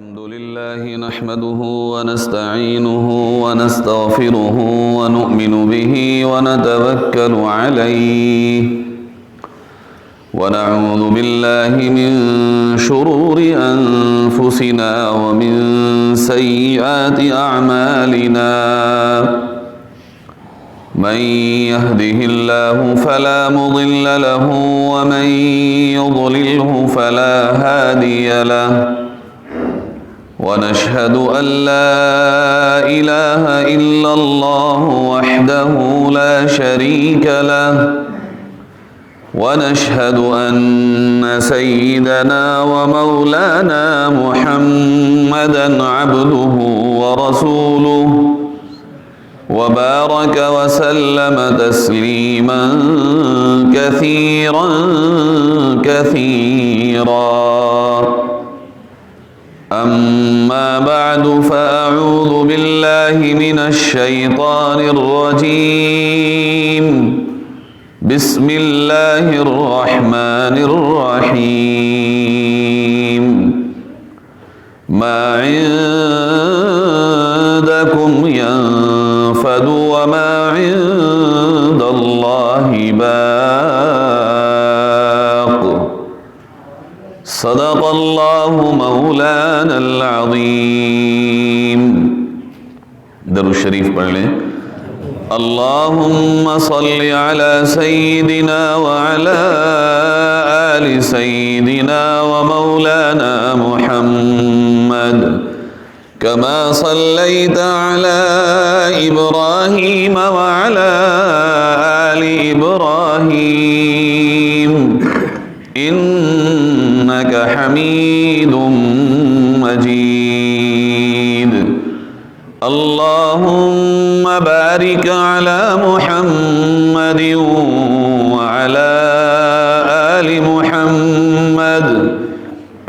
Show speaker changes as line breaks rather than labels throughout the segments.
الحمد لله نحمده ونستعينه ونستغفره ونؤمن به ونتوكل عليه ونعوذ بالله من شرور أنفسنا ومن سيئات أعمالنا من يهده الله فلا مضل له ومن يضلله فلا هادي له ونشهد أن لا إله إلا الله وحده لا شريك له ونشهد أن سيدنا ومولانا محمدًا عبده ورسوله وبارك وسلم تسليما كثيرا أما بعد فأعوذ بالله من الشيطان الرجيم بسم الله الرحمن الرحيم ما عندكم ينفد وما عند الله باق صدق الله مولانا العظيم. درود الشریف پڑھ لیں. اللهم صل على سيدنا وعلى آل سيدنا ومولانا محمد كما صليت على إبراهيم وعلى آل إبراهيم إنك حميد مجيد. اللهم بارك على محمد وعلى آل محمد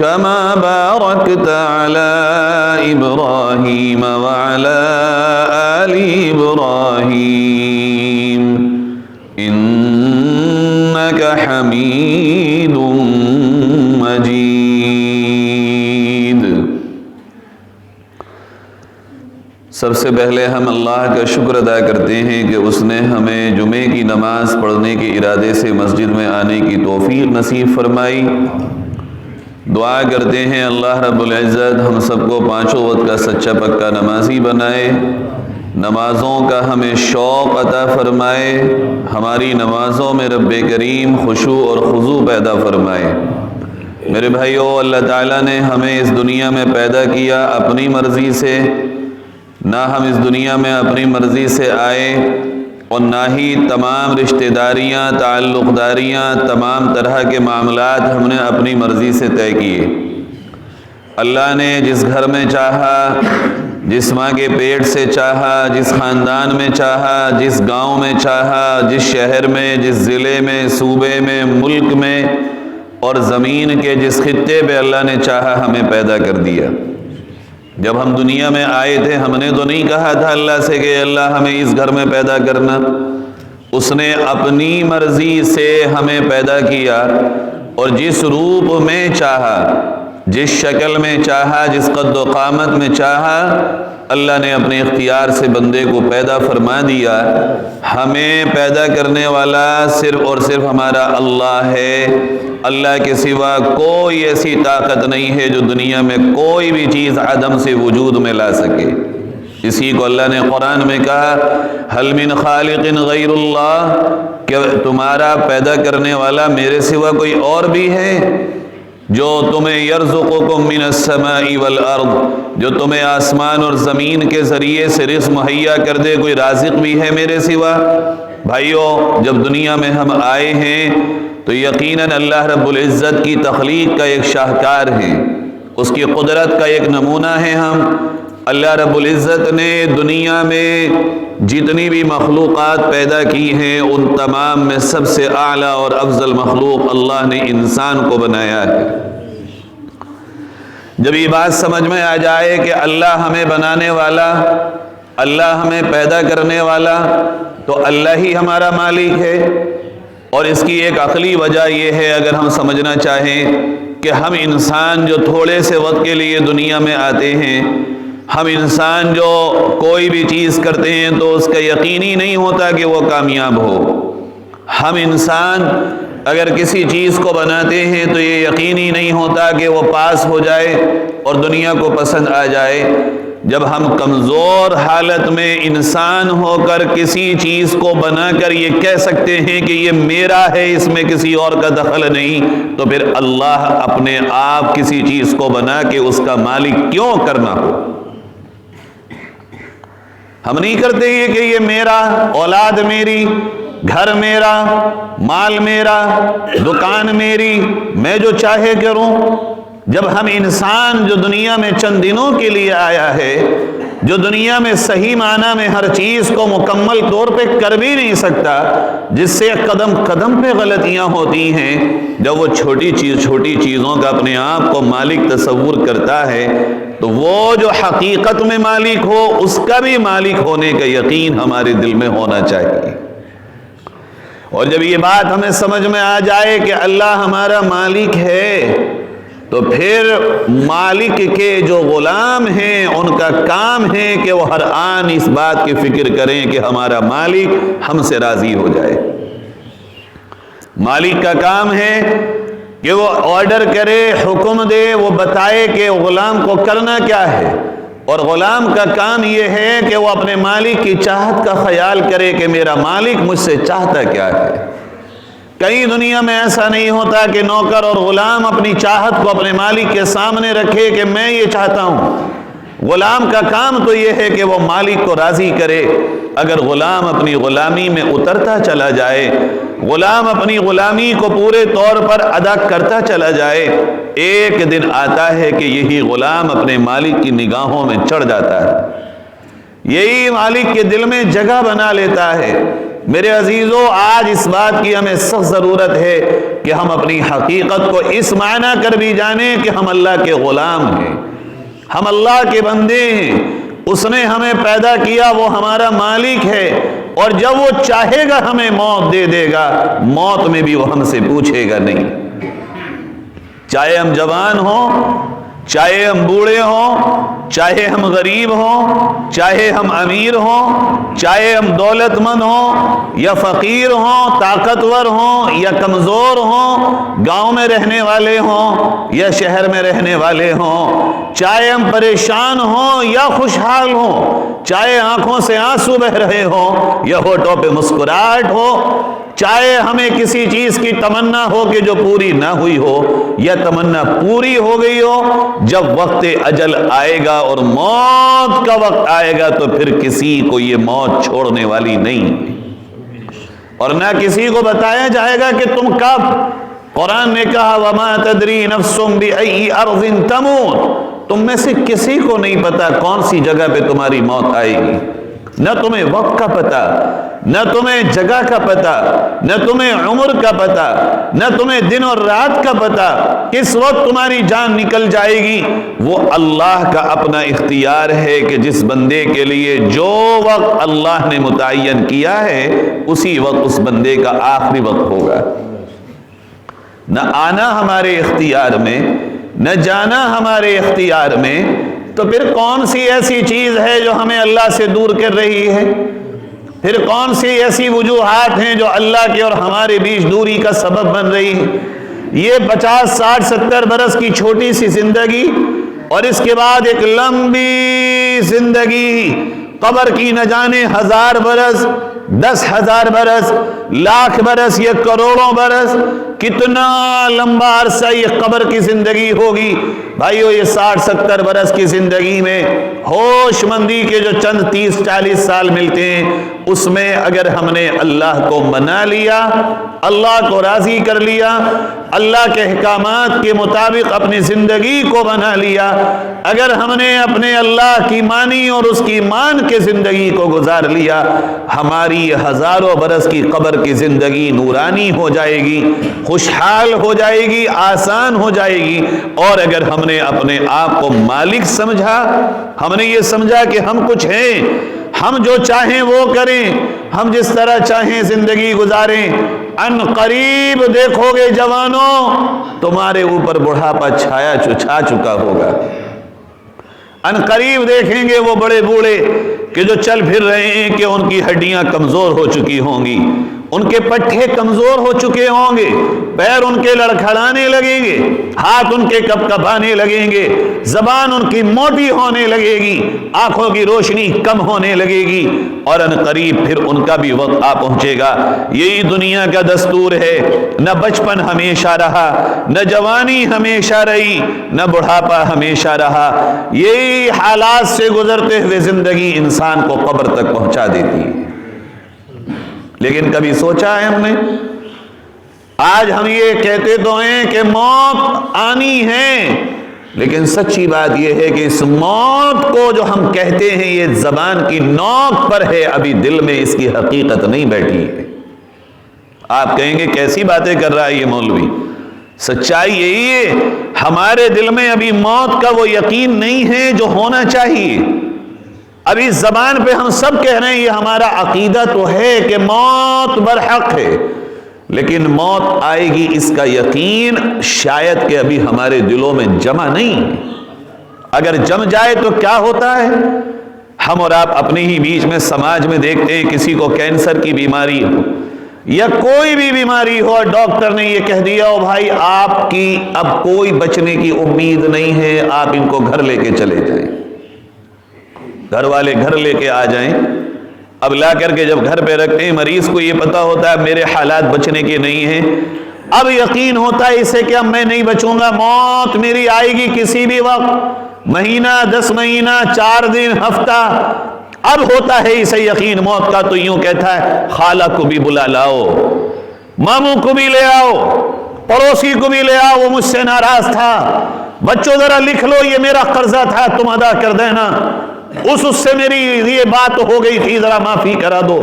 كما باركت على إبراهيم وعلى آل إبراهيم إنك حميد مجيد. سب سے پہلے ہم اللہ کا شکر ادا کرتے ہیں کہ اس نے ہمیں جمعے کی نماز پڑھنے کے ارادے سے مسجد میں آنے کی توفیق نصیب فرمائی. دعا کرتے ہیں اللہ رب العزت ہم سب کو پانچوں وقت کا سچا پکا نمازی بنائے، نمازوں کا ہمیں شوق عطا فرمائے، ہماری نمازوں میں رب کریم خشوع اور خضوع پیدا فرمائے. میرے بھائیو، اللہ تعالیٰ نے ہمیں اس دنیا میں پیدا کیا اپنی مرضی سے، نہ ہم اس دنیا میں اپنی مرضی سے آئے اور نہ ہی تمام رشتہ داریاں، تعلق داریاں، تمام طرح کے معاملات ہم نے اپنی مرضی سے طے کیے. اللہ نے جس گھر میں چاہا، جس ماں کے پیٹ سے چاہا، جس خاندان میں چاہا، جس گاؤں میں چاہا، جس شہر میں، جس ضلع میں، صوبے میں، ملک میں اور زمین کے جس خطے پہ اللہ نے چاہا ہمیں پیدا کر دیا. جب ہم دنیا میں آئے تھے ہم نے تو نہیں کہا تھا اللہ سے کہ اللہ ہمیں اس گھر میں پیدا کرنا. اس نے اپنی مرضی سے ہمیں پیدا کیا اور جس روپ میں چاہا، جس شکل میں چاہا، جس قد و قامت میں چاہا، اللہ نے اپنے اختیار سے بندے کو پیدا فرما دیا. ہمیں پیدا کرنے والا صرف اور صرف ہمارا اللہ ہے. اللہ کے سوا کوئی ایسی طاقت نہیں ہے جو دنیا میں کوئی بھی چیز عدم سے وجود میں لا سکے. اسی کو اللہ نے قرآن میں کہا هل من خالق غیر اللہ، کہ تمہارا پیدا کرنے والا میرے سوا کوئی اور بھی ہے جو تمہیں یرزقکم من السماء والارض، جو تمہیں آسمان اور زمین کے ذریعے سے رزق مہیا کر دے. کوئی رازق بھی ہے میرے سوا؟ بھائیو، جب دنیا میں ہم آئے ہیں تو یقیناً اللہ رب العزت کی تخلیق کا ایک شاہکار ہے، اس کی قدرت کا ایک نمونہ ہے ہم. اللہ رب العزت نے دنیا میں جتنی بھی مخلوقات پیدا کی ہیں ان تمام میں سب سے اعلیٰ اور افضل مخلوق اللہ نے انسان کو بنایا ہے. جب یہ بات سمجھ میں آ جائے کہ اللہ ہمیں بنانے والا، اللہ ہمیں پیدا کرنے والا، تو اللہ ہی ہمارا مالک ہے. اور اس کی ایک عقلی وجہ یہ ہے، اگر ہم سمجھنا چاہیں کہ ہم انسان جو تھوڑے سے وقت کے لیے دنیا میں آتے ہیں، ہم انسان جو کوئی بھی چیز کرتے ہیں تو اس کا یقینی نہیں ہوتا کہ وہ کامیاب ہو۔ ہم انسان اگر کسی چیز کو بناتے ہیں تو یہ یقینی نہیں ہوتا کہ وہ پاس ہو جائے اور دنیا کو پسند آ جائے۔ جب ہم کمزور حالت میں انسان ہو کر کسی چیز کو بنا کر یہ کہہ سکتے ہیں کہ یہ میرا ہے، اس میں کسی اور کا دخل نہیں، تو پھر اللہ اپنے آپ کسی چیز کو بنا کے اس کا مالک کیوں کرنا ہو؟ ہم نہیں کرتے یہ کہ یہ میرا، اولاد میری، گھر میرا، مال میرا، دکان میری، میں جو چاہے کروں۔ جب ہم انسان جو دنیا میں چند دنوں کے لیے آیا ہے، جو دنیا میں صحیح معنی میں ہر چیز کو مکمل طور پہ کر بھی نہیں سکتا، جس سے قدم قدم پہ غلطیاں ہوتی ہیں، جب وہ چھوٹی چیزوں کا اپنے آپ کو مالک تصور کرتا ہے، تو وہ جو حقیقت میں مالک ہو اس کا بھی مالک ہونے کا یقین ہمارے دل میں ہونا چاہیے۔ اور جب یہ بات ہمیں سمجھ میں آ جائے کہ اللہ ہمارا مالک ہے، تو پھر مالک کے جو غلام ہیں ان کا کام ہے کہ وہ ہر آن اس بات کی فکر کریں کہ ہمارا مالک ہم سے راضی ہو جائے۔ مالک کا کام ہے کہ وہ آرڈر کرے، حکم دے، وہ بتائے کہ غلام کو کرنا کیا ہے، اور غلام کا کام یہ ہے کہ وہ اپنے مالک کی چاہت کا خیال کرے کہ میرا مالک مجھ سے چاہتا کیا ہے۔ کئی دنیا میں ایسا نہیں ہوتا کہ نوکر اور غلام اپنی چاہت کو اپنے مالک کے سامنے رکھے کہ میں یہ چاہتا ہوں۔ غلام کا کام تو یہ ہے کہ وہ مالک کو راضی کرے۔ اگر غلام اپنی غلامی میں اترتا چلا جائے، غلام اپنی غلامی کو پورے طور پر ادا کرتا چلا جائے، ایک دن آتا ہے کہ یہی غلام اپنے مالک کی نگاہوں میں چڑھ جاتا ہے، یہی مالک کے دل میں جگہ بنا لیتا ہے۔ میرے عزیزو، آج اس بات کی ہمیں سخت ضرورت ہے کہ ہم اپنی حقیقت کو اس معنی کر بھی جانیں کہ ہم اللہ کے غلام ہیں، ہم اللہ کے بندے ہیں، اس نے ہمیں پیدا کیا، وہ ہمارا مالک ہے، اور جب وہ چاہے گا ہمیں موت دے دے گا، موت میں بھی وہ ہم سے پوچھے گا نہیں۔ چاہے ہم جوان ہوں، چاہے ہم بوڑھے ہوں، چاہے ہم غریب ہوں، چاہے ہم امیر ہوں، چاہے ہم دولت مند ہوں یا فقیر ہوں، طاقتور ہوں یا کمزور ہوں، گاؤں میں رہنے والے ہوں یا شہر میں رہنے والے ہوں، چاہے ہم پریشان ہوں یا خوشحال ہوں، چاہے آنکھوں سے آنسو بہ رہے ہوں یا ہونٹوں پہ مسکراہٹ ہو، چاہے ہمیں کسی چیز کی تمنا ہو کہ جو پوری نہ ہوئی ہو یا تمنا پوری ہو گئی ہو، جب وقت اجل آئے گا اور موت کا وقت آئے گا تو پھر کسی کو یہ موت چھوڑنے والی نہیں، اور نہ کسی کو بتایا جائے گا کہ تم کب۔ قرآن نے کہا وَمَا تَدْرِي نَفْسٌ بِأَيِّ أَرْضٍ تَمُوتُ، تم میں سے کسی کو نہیں پتا کون سی جگہ پہ تمہاری موت آئے گی، نہ تمہیں وقت کا پتہ، نہ تمہیں جگہ کا پتہ، نہ تمہیں عمر کا پتہ، نہ تمہیں دن اور رات کا پتہ، کس وقت تمہاری جان نکل جائے گی۔ وہ اللہ کا اپنا اختیار ہے کہ جس بندے کے لیے جو وقت اللہ نے متعین کیا ہے اسی وقت اس بندے کا آخری وقت ہوگا۔ نہ آنا ہمارے اختیار میں، نہ جانا ہمارے اختیار میں، تو پھر کون سی ایسی چیز ہے جو ہمیں اللہ سے دور کر رہی ہے؟ پھر کون سی ایسی وجوہات ہیں جو اللہ کے اور ہمارے بیچ دوری کا سبب بن رہی ہے؟ یہ 50 60 70 برس کی چھوٹی سی زندگی اور اس کے بعد ایک لمبی زندگی، قبر کی نہ جانے 1000 برس، 10,000 برس، لاکھ برس یا کروڑوں برس، کتنا لمبا عرصہ یہ قبر کی زندگی ہوگی۔ بھائیو، یہ 60 70 برس کی زندگی میں ہوش مندی کے جو چند 30 40 سال ملتے ہیں، اس میں اگر ہم نے اللہ کو منا لیا، اللہ کو راضی کر لیا، اللہ کے احکامات کے مطابق اپنی زندگی کو بنا لیا، اگر ہم نے اپنے اللہ کی مانی اور اس کی مان کے زندگی کو گزار لیا، ہماری ہزاروں برس کی قبر کی زندگی نورانی ہو جائے گی، خوشحال ہو جائے گی، آسان ہو جائے گی۔ اور اگر ہم نے اپنے آپ کو مالک سمجھا، ہم نے یہ سمجھا کہ ہم کچھ ہیں، ہم جو چاہیں وہ کریں، ہم جس طرح چاہیں زندگی گزاریں، ان قریب دیکھو گے جوانوں تمہارے اوپر بڑھاپا چھا چکا ہوگا، ان قریب دیکھیں گے وہ بڑے بوڑھے کہ جو چل پھر رہے ہیں کہ ان کی ہڈیاں کمزور ہو چکی ہوں گی، ان کے پٹھے کمزور ہو چکے ہوں گے، پیر ان کے لڑکھڑانے لگیں گے، ہاتھ ان کے کپ کپانے لگیں گے، زبان ان کی موٹی ہونے لگے گی، آنکھوں کی روشنی کم ہونے لگے گی، اور ان قریب پھر ان کا بھی وقت آ پہنچے گا۔ یہی دنیا کا دستور ہے، نہ بچپن ہمیشہ رہا، نہ جوانی ہمیشہ رہی، نہ بڑھاپا ہمیشہ رہا، یہی حالات سے گزرتے ہوئے زندگی انسان کو قبر تک پہنچا دیتی ہے۔ لیکن کبھی سوچا ہے ہم نے؟ آج ہم یہ کہتے تو ہیں کہ موت آنی ہے، لیکن سچی بات یہ ہے کہ اس موت کو جو ہم کہتے ہیں یہ زبان کی نوک پر ہے، ابھی دل میں اس کی حقیقت نہیں بیٹھی ہے۔ آپ کہیں گے کیسی باتیں کر رہا ہے یہ مولوی؟ سچائی یہی ہے، ہمارے دل میں ابھی موت کا وہ یقین نہیں ہے جو ہونا چاہیے۔ ابھی زبان پہ ہم سب کہہ رہے ہیں، یہ ہمارا عقیدہ تو ہے کہ موت برحق ہے، لیکن موت آئے گی اس کا یقین شاید کہ ابھی ہمارے دلوں میں جمع نہیں ہے۔ اگر جم جائے تو کیا ہوتا ہے؟ ہم اور آپ اپنے ہی بیچ میں سماج میں دیکھتے ہیں، کسی کو کینسر کی بیماری ہو یا کوئی بھی بیماری ہو، ڈاکٹر نے یہ کہہ دیا ہو بھائی آپ کی اب کوئی بچنے کی امید نہیں ہے، آپ ان کو گھر لے کے چلے جائیں۔ گھر والے گھر لے کے آ جائیں، اب لا کر کے جب گھر پہ رکھتے ہیں، مریض کو یہ پتا ہوتا ہے میرے حالات بچنے کے نہیں ہیں، اب یقین ہوتا ہے اسے کہ اب میں نہیں بچوں گا، موت میری آئے گی کسی بھی وقت، مہینہ 10 مہینہ 4 دن ہفتہ، اب ہوتا ہے اسے یقین موت کا، تو یوں کہتا ہے خالہ کو بھی بلا لاؤ، ماموں کو بھی لے آؤ، پڑوسی کو بھی لے آؤ، وہ مجھ سے ناراض تھا، بچوں ذرا لکھ لو یہ میرا قرضہ تھا تم ادا کر دینا، اس سے میری یہ بات ہو گئی تھی ذرا معافی کرا دو۔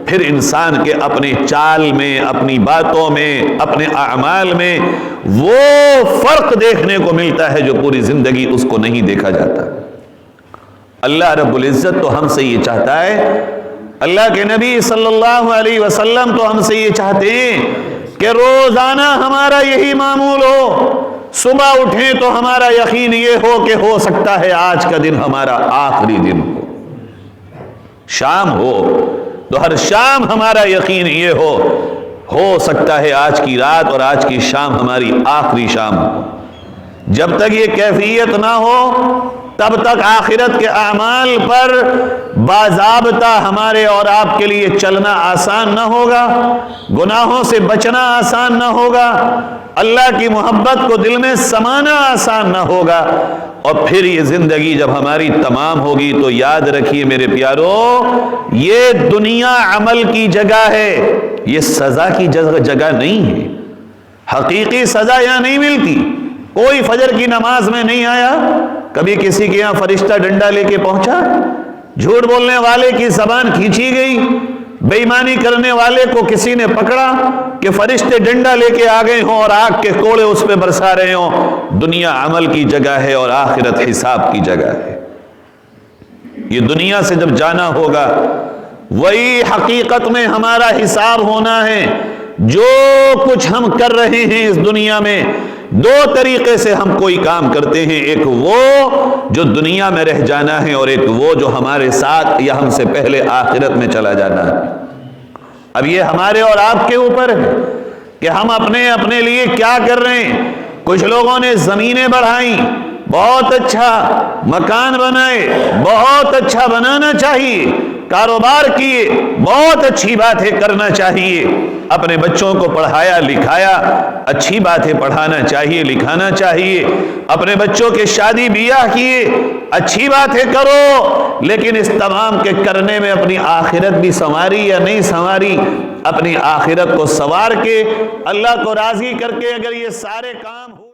پھر انسان کے اپنے چال میں، اپنی باتوں میں، اپنے اعمال میں وہ فرق دیکھنے کو ملتا ہے جو پوری زندگی اس کو نہیں دیکھا جاتا۔ اللہ رب العزت تو ہم سے یہ چاہتا ہے، اللہ کے نبی صلی اللہ علیہ وسلم تو ہم سے یہ چاہتے ہیں کہ روزانہ ہمارا یہی معمول ہو، صبح اٹھیں تو ہمارا یقین یہ ہو کہ ہو سکتا ہے آج کا دن ہمارا آخری دن ہو، شام ہو تو ہر شام ہمارا یقین یہ ہو سکتا ہے آج کی رات اور آج کی شام ہماری آخری شام ہو۔ جب تک یہ کیفیت نہ ہو تب تک آخرت کے اعمال پر باضابطہ ہمارے اور آپ کے لیے چلنا آسان نہ ہوگا، گناہوں سے بچنا آسان نہ ہوگا، اللہ کی محبت کو دل میں سمانا آسان نہ ہوگا، اور پھر یہ زندگی جب ہماری تمام ہوگی تو یاد رکھیے میرے پیارو، یہ دنیا عمل کی جگہ ہے، یہ سزا کی جگہ نہیں ہے۔ حقیقی سزا یہاں نہیں ملتی۔ کوئی فجر کی نماز میں نہیں آیا، کبھی کسی کے یہاں فرشتہ ڈنڈا لے کے پہنچا، جھوٹ بولنے والے کی زبان کھینچی گئی، بے ایمانی کرنے والے کو کسی نے پکڑا کہ فرشتے ڈنڈا لے کے آ گئے ہوں اور آگ کے کوڑے اس پہ برسا رہے ہوں۔ دنیا عمل کی جگہ ہے اور آخرت حساب کی جگہ ہے۔ یہ دنیا سے جب جانا ہوگا وہی حقیقت میں ہمارا حساب ہونا ہے۔ جو کچھ ہم کر رہے ہیں اس دنیا میں، دو طریقے سے ہم کوئی کام کرتے ہیں، ایک وہ جو دنیا میں رہ جانا ہے اور ایک وہ جو ہمارے ساتھ یا ہم سے پہلے آخرت میں چلا جانا ہے۔ اب یہ ہمارے اور آپ کے اوپر ہے کہ ہم اپنے لیے کیا کر رہے ہیں۔ کچھ لوگوں نے زمینیں بڑھائیں، بہت اچھا، مکان بنائے، بہت اچھا، بنانا چاہیے، کاروبار کیے، بہت اچھی بات ہے، کرنا چاہیے، اپنے بچوں کو پڑھایا لکھایا، اچھی بات ہے، پڑھانا چاہیے، لکھانا چاہیے، اپنے بچوں کے شادی بیاہ کیے، اچھی بات ہے، کرو، لیکن اس تمام کے کرنے میں اپنی آخرت بھی سنواری یا نہیں سنواری؟ اپنی آخرت کو سنوار کے اللہ کو راضی کر کے اگر یہ سارے کام ہو